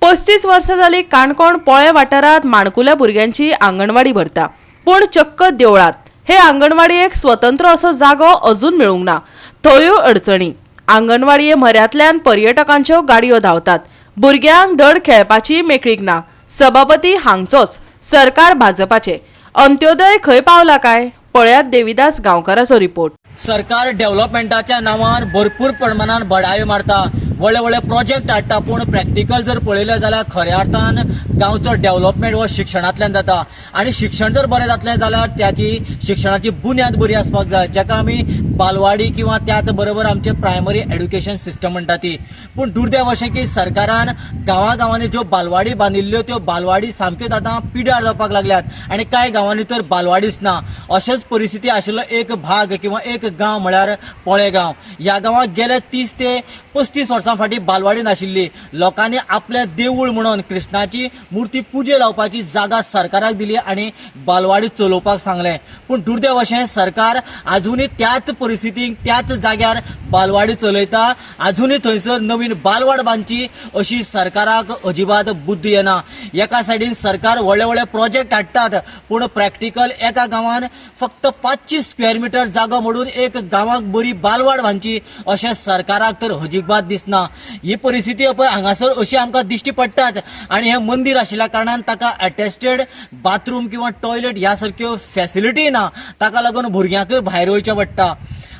35 वर्सां जाली काणकोण पोळे वाठारात माणकुल्या भुरग्यांची आंगणवाडी भरता, पूण चक्क देवळात हे आंगणवाडीक स्वतंत्र असो जागो अजून मेळूंक ना। थंयूय अडचणी। आंगणवाडये म्हऱ्यांतल्यान पर्यटकांच्यो गाडयो धांवतात, भुरग्यांक धड खेळपाची मेकळीक ना। सभापती हांगचोच, सरकार भाजपाचे। अंत्योदय खंय पावला काय? पळयात देविदास गांवकाराचो रिपोर्ट। सरकार डेव्हलपमेंटाच्या नावार भरपूर प्रमाणात बडायो मारता, व्हडले व्हडले प्रोजेक्ट हाडटा, पूण प्रॅक्टिकल जर पळयलें जाल्यार खऱ्या अर्थान गांवचो डेव्हलपमेंट हो शिक्षणांतल्यान जाता। आनी शिक्षण जर बरें जातलें जाल्यार त्याची शिक्षणाची बुन्याद बरी आसपाक जाय, जाका आमी बालवाडी किंवा त्याच बरोबर आमचे प्रायमरी एड्युकेशन सिस्टम म्हणटा ती। पूण दुर्दैव अशें की सरकारान गांवांनी ज्यो बालवाडी बांदिल्ल्यो त्यो बालवाडी सामक्योच आतां पिड्यार जावपाक लागल्यात आनी कांय गांवांनी तर बालवाडीच ना। अशेंच परिस्थिती आशिल्लो एक भाग किंवा एक गांव म्हळ्यार पोळे गांव। ह्या गांवांत गेले 30 ते 35 वर्सां फाटीं बालवाडी नाशिल्ली। लोकांनी आपले देवूळ म्हणून कृष्णाची मुर्ती पुजे लावपाची जागा सरकाराक दिली आनी बालवाडी चलोवपाक सांगलें। पूण दुर्दैव अशें सरकार आजुनूय त्याच परिस्थितीक त्याच जाग्यार बालवाडी चलयता। आजुनूय थंयसर नवीन बालवाड बांदची अशी सरकाराक अजिबात बुद्धी येना। एका सायडीन सरकार व्हडले व्हडले प्रोजेक्ट हाडटात, पूण प्रॅक्टिकल एका गांवांत फक्त 500 स्क्वेअर मिटर जागो मोडून एक गांवाक बरी बालवाड बांदची अशें सरकाराक तर अजिबात दिसना। ही परिस्थिती पळय हांगासर अशी आमकां दिश्टी पडटाच। आनी हें मंदीर आशिल्ल्या कारणान ताका अटॅस्टेड बाथरूम किंवा टॉयलेट ह्या सारक्यो फॅसिलिटी ना, ताका लागून भुरग्यांक भायर वयचें पडटा।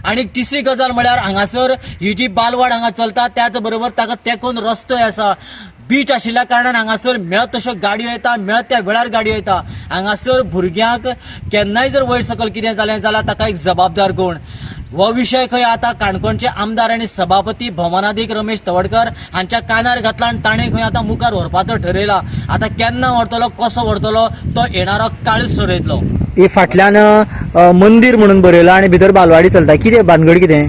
आनी तिसरी गजाल म्हळ्यार हांगासर ही जी बालवाड हांगा चलता त्याच बरोबर ताका तेंकोन रस्तोय आसा। बीच आशिल्ल्या कारणान हांगासर मेळत तश्यो गाडयो येता, मेळत त्या वेळार गाडयो येता। हांगासर भुरग्यांक केन्नाय जर वयर सकल कितें जालें जाल्यार ताका एक जबाबदार कोण? हो विशय खंय आतां काणकोणचे आमदार आनी सभापती भवनाधिक रमेश तवडकर हांच्या कानार घातला आनी ताणें खंय आतां मुखार व्हरपाचो ठरयला। आतां केन्ना व्हरतलो, कसो व्हरतलो तो येणारो काळच ठरयतलो। ही फाटल्यान मंदीर म्हणून बरयला आनी भितर बालवाडी चलता, कितें भानगड कितें?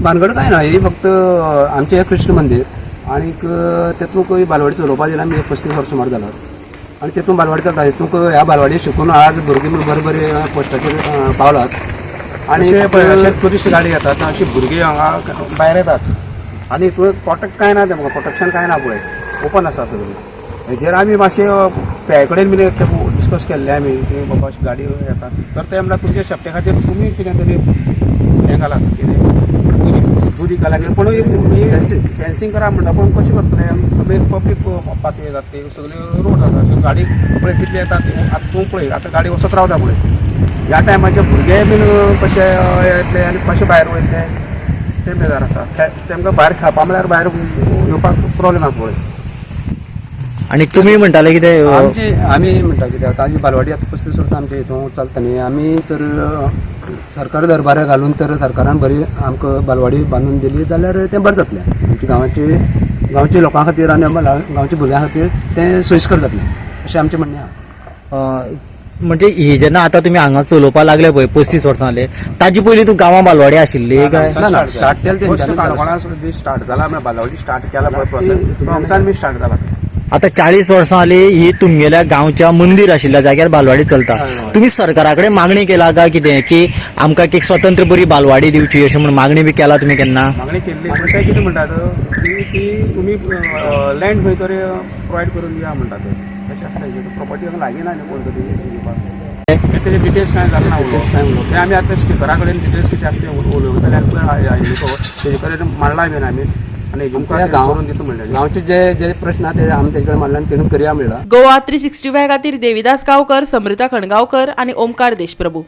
भानगड काय ना, ही फक्त आमचें हें कृष्ण मंदिर आनीक तेतूंक बालवाडी चलोवपाक दिला आमी 35 वर्सां सुमार जालां आनी तेतूंक बालवाडी चलता। हेतूंक ह्या बालवाडी शिकून आज भुरगीं बरे बरे पोस्टाचेर पावलात आनी अशे ट्युरिस्ट गाडी येतात, अशी भुरगीं हांगा भायर येतात आनी हितून प्रोटेक्ट काय ना, तेमकां प्रोटेक्शन काय ना, पळय ओपन आसा सगळें। हेजेर आमी मातशें पेया कडेन बी डिस्कस केल्लें आमी की बाबा अशी गाडी येतात तर ते म्हणल्यार तुमचे सेफ्टी खातीर तुमी कितें तरी हें घालात, कितें दुरी घाला, पूण फेन्सिंग करा म्हणटा, पूण कशें करतले? पब्लीक पातळी येतात, ते सगळे रोड जाता, गाडी पळय कितले येतात। आतां तूं पळय, आतां गाडी वचत रावता पळय, ह्या टायमाचे भुरगे बीन कशे येतले आनी कशे भायर वयतले ते बेजार आसा। तेमकां भायर खेळपा म्हळ्यार भायर येवपाक प्रॉब्लेम आसा पळय। आनी तुमी म्हणटाले कितें? आमी म्हणटा कितें आतां आमी बालवाडी आतां 35 वर्सां आमच्या हितून चलता न्ही, आमी तर सरकार दरबार घालून तर सरकारान बरी आमकां बालवाडी बांदून दिली जाल्यार तें बरें जातलें। आमच्या गांवच्या लोकां खातीर आनी गांवच्या भुरग्यां खातीर तें सोयीस्कर जातलें अशें आमचें म्हणणें आसा। म्हणजे ही जेन्ना आतां तुमी हांगा चलोवपाक लागले पळय 35 वर्सां जाले, ताजे पयलीं तूं गांवां बालवाडी आशिल्ली काय? स्टार्ट केलें स्टार्ट जाला, बालवाडी स्टार्ट केला पळय प्रोसेस हांगसान बी स्टार्ट जाला। आतां 40 वर्सां जाली ही तुमगेल्या गांवच्या मंदीर आशिल्ल्या जाग्यार बालवाडी चलता। तुमी सरकारा कडेन मागणी केला काय कितें की आमकां एक स्वतंत्र बरी बालवाडी दिवची अशें म्हणून मागणी बी केला तुमी केन्ना? मागणी केल्ली, पूण ते कितें म्हणटात की तुमी लँड खंय तरी प्रोवायड करून दिया म्हणटात। तशें आसता, प्रॉपर्टी लागीना न्ही कोण तरी तेजे डिटेल्स कांय जालेना उलोवप। ते आमी आतां स्पिकरा कडेन डिटेल्स कितें आसता तें उलोवंक जाल्यार तेजे कडेन मांडला बीन आमी आनी गांवांत दिता म्हणलें। गांवचे जे प्रश्न आसा ते आमी तेजे कडेन मांडला आनी तेतून करया म्हणला। गोवा 365 खातीर देविदास गांवकर, समृता खणगांवकर आनी ओमकार देशप्रभू।